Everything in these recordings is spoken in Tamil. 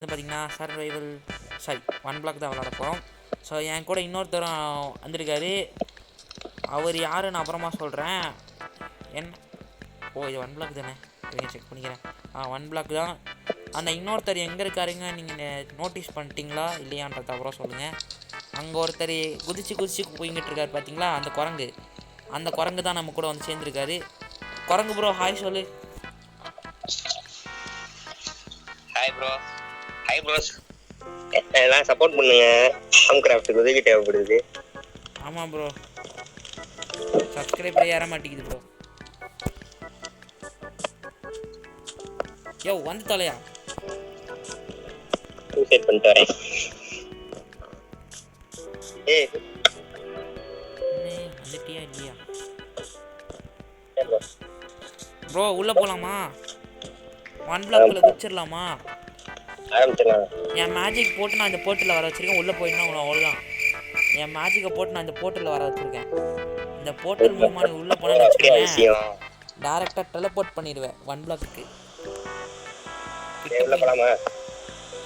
பார்த்தீங்கன்னா சர்வைவல் சாரி 1 பிளாக் தான் விளாட போகிறோம். ஸோ என் கூட இன்னொருத்தரும் வந்திருக்காரு. அவர் யாருன்னு அப்புறமா சொல்கிறேன். என்ன இது 1 பிளாக் தானே, செக் பண்ணிக்கிறேன். 1 பிளாக் தான். அந்த இன்னொருத்தர் எங்கே இருக்காருங்க நீங்கள் நோட்டீஸ் பண்ணிட்டீங்களா இல்லையான்றத அப்புறம் சொல்லுங்கள். அங்கே ஒருத்தர் குதிச்சு போய்கிட்டு இருக்காரு பார்த்தீங்களா, அந்த குரங்கு தான் நம்ம கூட வந்து சேர்ந்துருக்காரு. குரங்கு ப்ரோ ஹாய் சொல்லு. ஹாய் ப்ரோஸ் எல்லாம் சப்போர்ட் பண்ணுங்க. ஹோம் கிராஃப்ட்டுக்கு உதவி தேவைப்படுது. ஆமாம் ப்ரோ, சப்ஸ்கிரைபரே ஏற மாட்டேங்குது ப்ரோ. யோ வந்து தலையா செட் பண்ணிட்டு வரேன். வந்துட்டியா இல்லையா ப்ரோ? உள்ள போலாமா? 1 பிளாக்ல குச்சிடலாமா? ஆரம்பிச்சிடலாம். என் மேஜிக் போட்டு நான் இந்த போர்ட்டில் வர வச்சிருக்கேன். உள்ளே போயின்னா அவ்வளோதான். என் மேஜிக்கை போட்டு நான் இந்த போர்ட்டில் வர வச்சிருக்கேன். இந்த போர்ட்டல் மூலமாக நீ உள்ளே போனேன்னு வச்சுக்கோங்க, டேரெக்டாக டெலபோர்ட் பண்ணிடுவேன் 1 பிளாக்கு.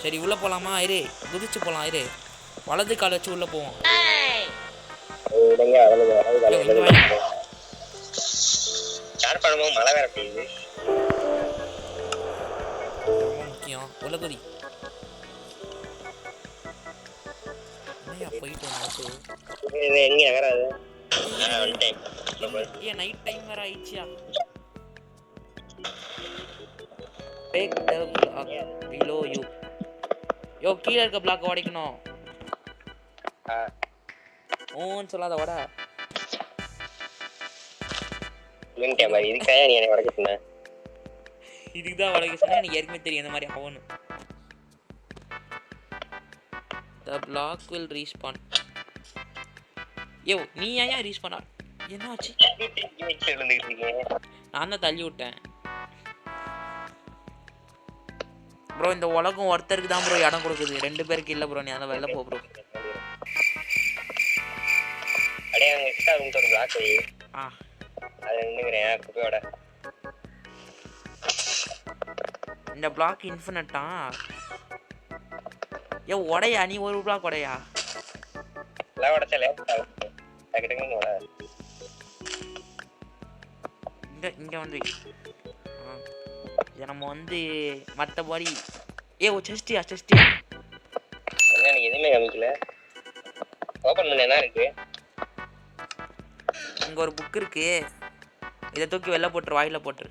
சரி உள்ளே போகலாமா? இரு, குதிச்சு போகலாம். இரு, வலது கால் வச்சு உள்ளே போவோம். மழை வேற பெய்யுது. ரொம்ப முக்கியம். உள்ள குதி. போயிட்டு எங்க நகராது. நைட் டைம் வேற ஆயிடுச்சியா? below you. யோ கீழே இருக்க பிளாக் உடைக்கணும். ஓன்னு சொல்லாத வட. இதுக்கு தான் உடைக்க சொன்னா. எனக்கு ஏற்கனவே தெரியும் இந்த மாதிரி ஆகணும். The block will respawn. யோ நீ ஏன் ரீஸ்பான்? என்ன ஆச்சு? நான் தான் தள்ளி விட்டேன் ப்ரோ. இந்த உலகம் ஒருத்தருக்கு தான் ப்ரோ இடம் கொடுக்குது, 2 பேருக்கு இல்லை ப்ரோ. நீ அதை வெளில போ ப்ரோ. இந்த பிளாக் இன்ஃபினிட்டா? ஏ உடையா, நீ ஒரு பிளாக் உடையா? இங்க வந்து நம்ம வந்து மற்றபடி செஸ்டியா எதுவுமே காமிக்கல. ஓபன் பண்ண என்ன இருக்கு? இங்க ஒரு புக் இருக்கு. இதை தூக்கி வெளில போட்டுரு, வாயில போட்டுரு.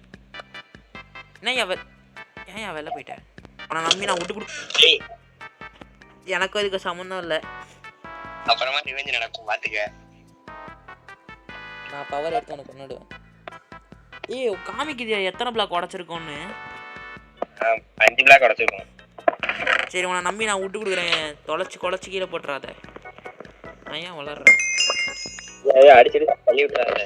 ஏன் வெளில போயிட்டேன்? ஆனால் நம்பி நான் விட்டு கொடு. எனக்கும் இதுக்கு சம்மந்தம் இல்லை. அப்புறமா ரிவெஞ்ச் நடக்கும் பாத்துக்க. நான் பவர் எடுத்து உனக்கு கொண்டுடுவேன். காமிக்குது எத்தனை பிளாக் உடச்சிருக்கோன்னு. 5 பிளாக் உடச்சிருக்கோம். சரி உன்னை நம்பி நான் விட்டு கொடுக்குறேன். தொலைச்சி கீழே போட்டுறாத. நான் ஏன் வளர்றேன்? அடிச்சிட்டு தள்ளி விட்டுறாத.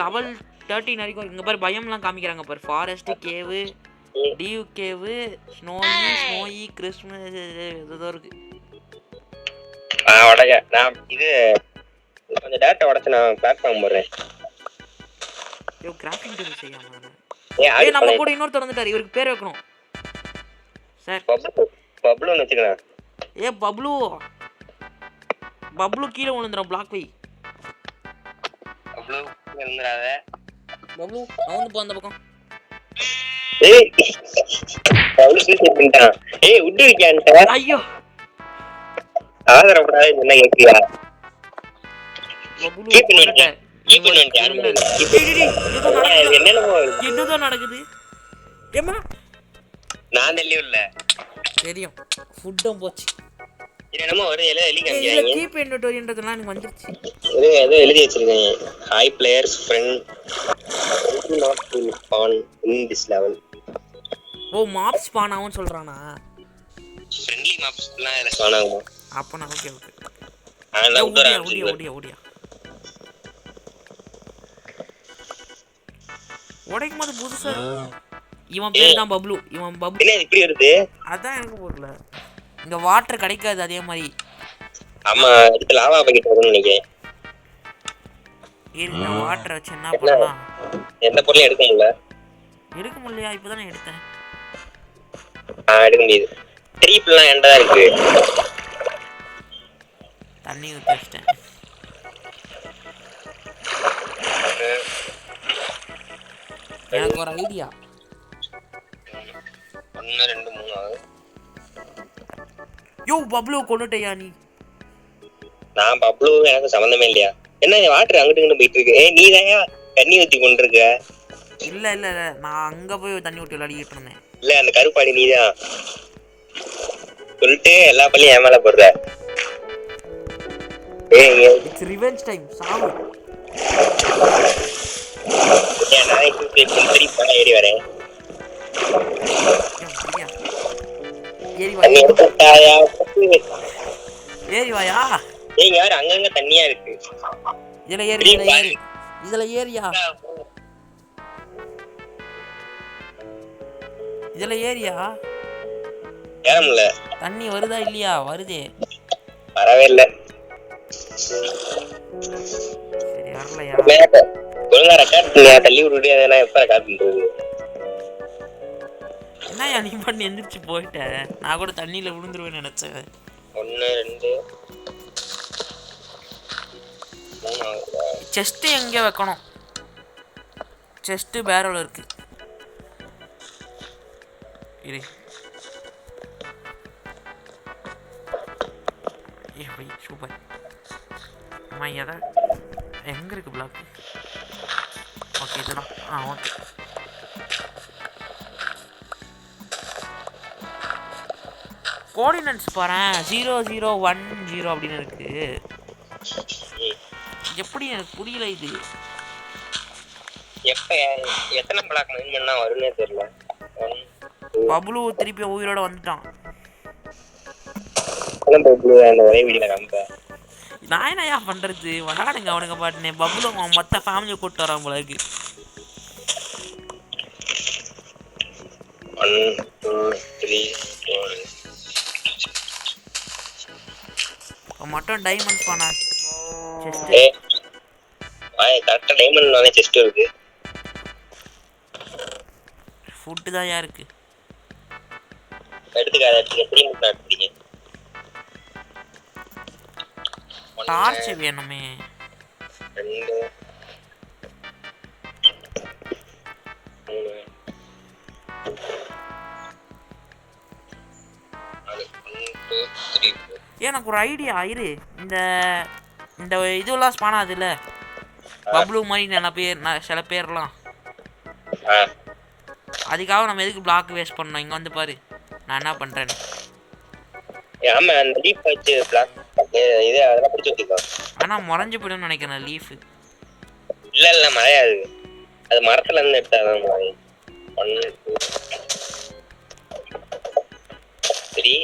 லெவல் 13 வரைக்கும் இங்கே பாரு பயம்லாம் காமிக்கிறாங்க பாரு. Forest, cave, dew cave, snowy Christmas ஏதோ இருக்கு. நான் இது கொஞ்சம் டேட்டா உடைச்சு நான் பிளாட்ஃபார்ம் போடுறேன். கிராஃபிங் டெபிள் செய்யாம நம்ம கூட இன்னொருத்தர் வந்துட்டாரு. இவருக்கு பேர் வைக்கணும் சார். பப்ளுன்னு வச்சுக்கலாம். பப்ளு கீழே விழுந்துடும். பிளாக் வை. பப்ளு நவுந்து போ அந்த பக்கம். ஐயோ ஆதரவுடா என்ன கேக்கியா? என்னதான் நடக்குது? நான் தள்ளி இல்ல தெரியும். ஃபுட்டும் போச்சு. என்னமோ ஒரு எலி காமிக்கிறாங்க. கீப் இன்வென்டரின்றதெல்லாம் எனக்கு வந்துருச்சு. ஏதோ எழுதி வச்சிருக்கேன். Hi players friend not to spawn in this level. Mob spawn ஆகும் சொல்றானா? ஃப்ரெண்ட்லி மாப்ஸ்லாம் இல்ல ஸ்பான் ஆகுமா? அப்பனா ஓகே. ஓடியா உடைக்கும் போது புதுசா இவன் பேர் தான் பப்ளு. இவன் பப்ளு என்ன இப்படி வருது? அதான் எனக்கு புரியல. இங்க வாட்டர் கிடைக்காது அதே மாதிரி. ஆமா இதுல லாவா பாக்கெட் வரும்னு நினைக்கிறேன். இந்த வாட்டர் வச்சு என்ன பண்ணலாம்? எந்த பொருளையும் எடுக்க முடியல. எடுக்க முடியலையா? இப்பதானே எடுத்தேன். எடுக்க முடியுது. ட்ரீப்லாம் என்கிட்ட தான் இருக்கு. தண்ணி ஊற்றி வச்சிட்டேன். எனக்கு ஒரு ஐடியா. 1 2 3 ஆகுது. யோ பப்ளு கொண்டுட்டையா நீ? நான் பப்ளு எனக்கு சம்மந்தமே இல்லையா? என்ன வாட்டர் அங்கிட்டு இங்கிட்டு போயிட்டு இருக்கு? நீ தான் தண்ணி ஊற்றி கொண்டு இருக்க. இல்லை இல்லை இல்லை, நான் அங்கே போய் தண்ணி ஊற்றி விளையாடிக்கிட்டு இருந்தேன். இல்லை அந்த கருப்பாடி நீதான் சொல்லிட்டு எல்லா பள்ளியும் ஏன் மேல போடுற. It's revenge time. சாவு. நான் ஏறி வரேன். ஏறி வாயா. ஏறி வாயா. நீங்க யாரு அங்கங்க தண்ணியா இருக்கு. இதுல ஏறி, இதுல ஏறி, இதுல ஏறியா, இதுல ஏறியா. ஏறமுல்ல. தண்ணி வருதா இல்லையா? வருதே. வரவே இல்ல. சரி வரலையா? ஒழுங்கா ரெக்கார்ட் பண்ணி தள்ளி விட்டுட்டு அதனா எப்ப ரெக்கார்ட் பண்றது? என்னயா நீ பண்ணி எந்திரிச்சு போயிட்ட? நான் கூட தண்ணியில விழுந்துருவேன்னு நினைச்சேன். 1 2 3 செஸ்ட் எங்க வைக்கணும்? செஸ்ட் பேரோல இருக்கு. இரு. சூப்பர். அம்மா எதை எங்க இருக்கு பிளாக்? ஓகே இதுதான். ஓகே. கோஆர்டினேட்ஸ் பாறேன். 0 0 1 0 அப்படின்னு இருக்கு. எப்படி எனக்கு புரியல இது. எப்ப எத்தனை பிளாக் மைன் பண்ணா வரும்னே தெரியல. பப்ளு திருப்பி உயிரோட வந்துட்டான். நான் என்னையா பண்றது? வரானுங்க அவனுங்க பாட்டுனே. பப்ளு மொத்த ஃபேமிலியை கூப்பிட்டு வரான் போல இருக்கு. 1 2 3 4 மட்டும் டைமண்ட்ஸ் பண்ணா. செஸ்ட் கரெக்டா டைமண்ட்னாலே செஸ்ட் இருக்கு. ஃபுட் தான் யா இருக்கு. எடுத்துக்காத திரும்பி எடுத்துறீங்க. டார்ச் வேணுமே. 2 3 எனக்கு ஒரு ஐடியா. இரு, இந்த இந்த இதுவெல்லாம் ஸ்பான் ஆகுதுல்ல பப்ளு மாதிரி சில பேர்லாம். அதுக்காக நம்ம எதுக்கு பிளாக் வேஸ்ட் பண்ணோம்? இங்கே வந்து பாரு நான் என்ன பண்ணுறேன்னு. ஆமா அந்த லீஃப் வச்சு பிளாக் இது அதெல்லாம் பிடிச்சி வச்சுக்கோ. ஆனால் முறைஞ்சு போயிடும்னு நினைக்கிறேன் லீஃபு. இல்லை மறையாது. அது மரத்துல இருந்து எடுத்தாதான் மாதிரி. 1 2 3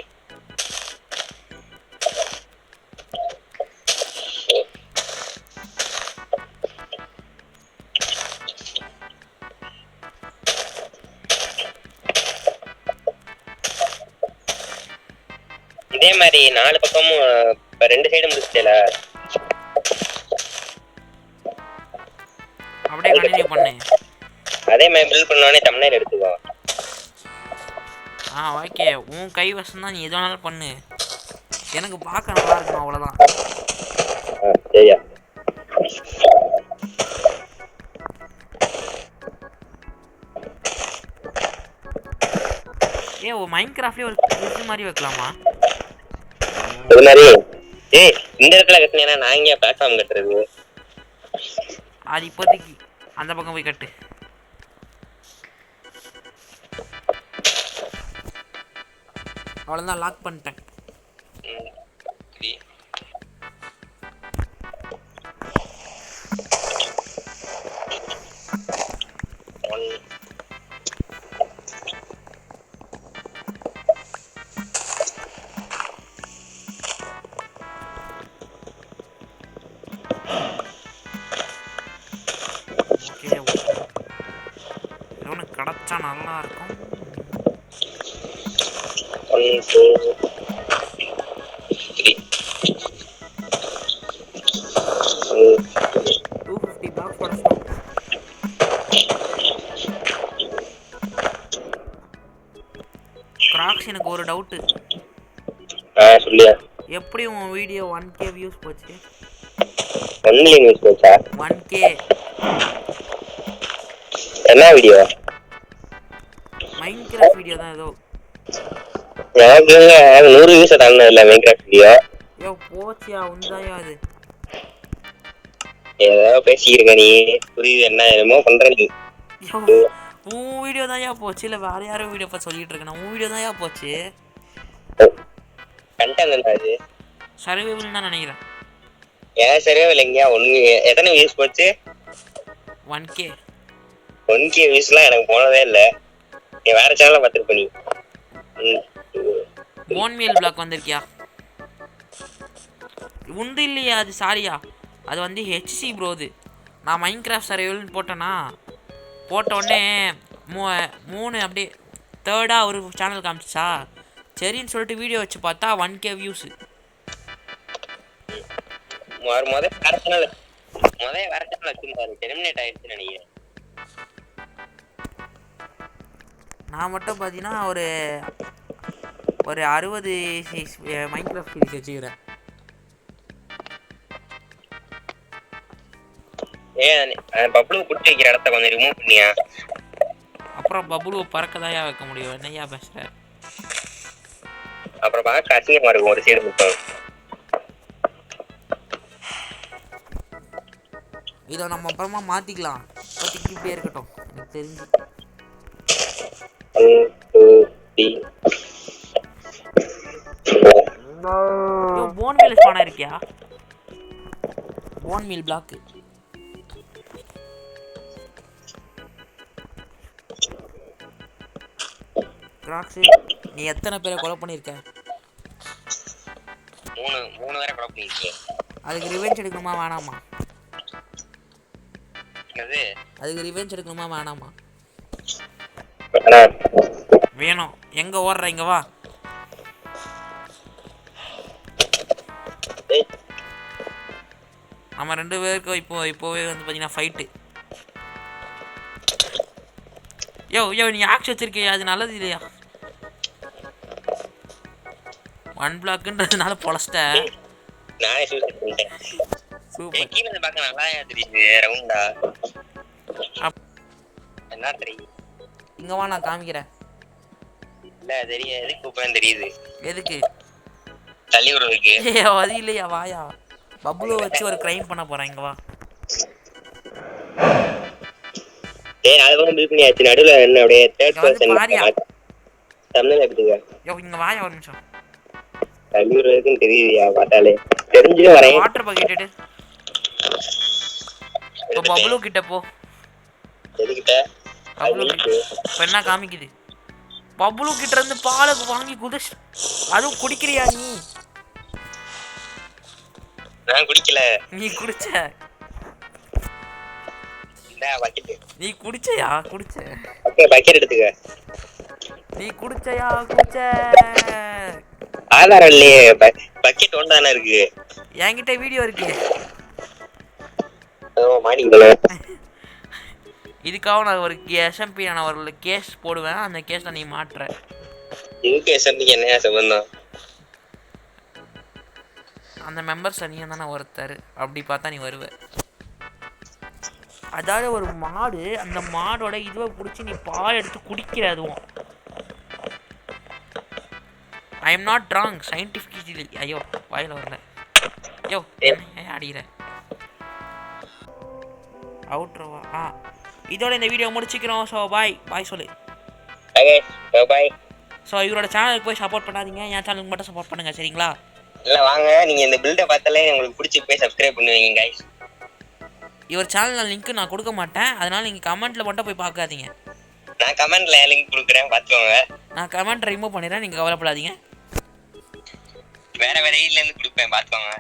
இதே மாதிரி 4 பக்கமும் இப்ப 2 சைடு முடிச்சிட்டல. அப்படியே கண்டினியூ பண்ணு. அதே மாதிரி பில்ட் பண்ணானே தம்ப்நெயில் எடுத்துக்கோ. ஓகே. உன் கை வசம் தான், நீ எது வேணாலும் பண்ணு. எனக்கு பார்க்க நல்லா இருக்கணும் அவ்வளோதான். சரியா? மைன்கிராஃப்ட்லயே ஒரு இது மாதிரி வைக்கலாமா? இது மாதிரி இந்த இடத்துல கட்டினா நான் இங்கே பிளாட்ஃபார்ம் கட்டுறது. அது இப்போதைக்கு அந்த பக்கம் போய் கட்டு. அவ்வளோதான், லாக் பண்ணிட்டேன். கிடைச்சா நல்லா இருக்கும். 1 2 3 250 பாக்ஸ் போடணும். கிராக்ஸ் எனக்கு ஒரு டவுட்டு. சொல்லியா எப்படி உன் வீடியோ 1K வியூஸ் போச்சு? ஒன்லி நியூஸ் போச்சா? 1K என்ன வீடியோ? மைன்கிராஃப்ட் வீடியோ தான் ஏதோ. எனக்கு 100 வியூஸ் தாண்டல இல்ல மைன்கிராஃப்ட் வீடியோ. யோ போச்சியா உந்தாயா அது. ஏதோ பேசியிருக்க நீ புரியுது என்ன என்னமோ பண்ற நீ. உன் வீடியோ தான் போச்சு இல்லை வேற யாரும் வீடியோ பார்த்து சொல்லிட்டு இருக்கேன். உன் வீடியோ தான் போச்சு. கண்டென்ட் என்ன அது? சர்வைவல் தான் நினைக்கிறேன். ஏன் சர்வைவல் எங்கயா எத்தனை வியூஸ் போச்சு? 1K 1K வியூஸ்லாம் எனக்கு போனதே இல்லை. நீ வேற சேனலை பார்த்துருப்ப நீ. போன்மியல் பிளாக் வந்திருக்கியா? உண்டு இல்லையா அது? சாரியா அது வந்து HC ப்ரோது. நான் மைன்கிராஃப்ட் சர்வைவல்னு போட்டேன்னா போட்ட உடனே 3 அப்படியே தேர்டாக ஒரு சேனல் காமிச்சா சரின்னு சொல்லிட்டு வீடியோ வச்சு பார்த்தா 1K வியூஸு. வேற சேனல் வச்சிருந்தாரு டெர்மினேட் ஆயிடுச்சுன்னு நினைக்கிறேன். நான் மட்டும் பார்த்தீங்கன்னா ஒரு 60 மைன்கிராஃப்ட் சீரிஸ் வச்சுக்கிறேன். பப்ளு குட்டி வைக்கிற இடத்த கொஞ்சம் ரிமூவ் பண்ணியா? அப்புறம் பப்ளுவை பறக்கதாயா வைக்க முடியும்? என்னையா பேசுற? அப்புறம் பார்க்க அசிங்கமா இருக்கும் ஒரு சைடு மட்டும். இதை நம்ம அப்புறமா மாத்திக்கலாம். இப்போதைக்கு இப்படியே இருக்கட்டும். எனக்கு தெரிஞ்சு போன் மீல் ஸ்பானா இருக்கியா? போன் மீல் பிளாக் கிராக்ஸ். நீ எத்தனை பேரை கொலை பண்ணிருக்க? 3 பேரை கொலை பண்ணிருக்கேன். அதுக்கு ரிவெஞ்ச் எடுக்கணுமா வேணாமா? அதுக்கு ரிவெஞ்ச் எடுக்கணுமா வேணாமா? வேணும். எங்க ஓடுற? இங்க வா. நம்ம 2 பேருக்கும் இப்போவே வந்து பார்த்தீங்கன்னா ஃபைட்டு. யோ நீ ஆக்ஸ் வச்சிருக்கியா? அது நல்லது இல்லையா? 1 பிளாக்ன்றதுனால பொலஸ்ட. நானே சூசைட் பண்ணிட்டேன். சூப்பர். கீழ இருந்து பார்க்க நல்லா தெரியுது ரவுண்டா. என்ன தெரியுது? இங்க வா நான் காமிக்கிறேன். இல்ல தெரியும். எதுக்கு கூப்பிடுறேன்னு தெரியுது. எதுக்கு? தள்ளி விடுறதுக்கு. அது இல்லையா? வாயா. பப்ளு வச்சு ஒரு கிரைம் பண்ண போறேன். இங்க வா. டேய் நாலு பக்கம் பில் பண்ணியாச்சு. நடுவுல என்ன அப்படியே தேர்ட் பர்சன் தமிழ்ல எப்படிங்க? யோ இங்க வாயா ஒரு நிமிஷம். தள்ளி விடுறதுக்குன்னு தெரியுதுயா பார்த்தாலே. தெரிஞ்சு வரேன். வாட்டர் பக்கெட் எடு. பப்ளு கிட்ட போ. எதுக்கிட்ட? பப்ளு கிட்ட. இப்ப என்ன காமிக்குது? பப்ளு கிட்ட இருந்து பாலை வாங்கி குடிச்சு அதுவும் குடிக்கிறியா நீ? நான் குடிக்கல. நீ குடிச்ச? இந்த பக்கெட். நீ குடிச்சயா? குடிச்ச. ஓகே பக்கெட் எடுத்துக்க. நீ குடிச்சயா? குடிச்ச. ஆதாரம் இல்லையே. பக்கெட் ஒன்றானே இருக்கு. என்கிட்ட வீடியோ இருக்கு. மாடிங்கள இதுக்காக நான் ஒரு SMP நான் ஒரு கேஸ் போடுவேன். அந்த கேஸ்ல நீ மாட்ற. இதுக்கு SMP என்ன சம்பந்தம்? அந்த மெம்பர்ஸ் நீ தானே ஒருத்தர். அப்படி பார்த்தா நீ வருவ. அதாவது ஒரு மாடு, அந்த மாடோட இதுவை பிடிச்சி நீ பால் எடுத்து குடிக்கிற. அதுவும் I am not wrong scientifically. ஐயோ வாயில வரல. யோ என்ன அடிக்கிற? அவுட்ரோவா? இதோட இந்த வீடியோ முடிச்சுக்கிறோம். ஸோ பாய் சொல்லு. பாய். ஸோ இவரோட சேனலுக்கு போய் சப்போர்ட் பண்ணாதீங்க. என் சேனலுக்கு மட்டும் சப்போர்ட் பண்ணுங்க. சரிங்களா? இல்லை வாங்க. நீங்கள் இந்த பில்டை பார்த்தாலே உங்களுக்கு பிடிச்சி போய் சப்ஸ்கிரைப் பண்ணுவீங்க கைஸ். இவர் சேனல் லிங்க் நான் கொடுக்க மாட்டேன். அதனால நீங்கள் கமெண்ட்டில் மட்டும் போய் பார்க்காதீங்க. நான் கமெண்ட்டில் லிங்க் கொடுக்குறேன் பார்த்துக்கோங்க. நான் கமெண்ட் ரிமூவ் பண்ணிடுறேன். நீங்கள் கவலைப்படாதீங்க. வேற இதுலேருந்து கொடுப்பேன் பார்த்துக்கோங்க.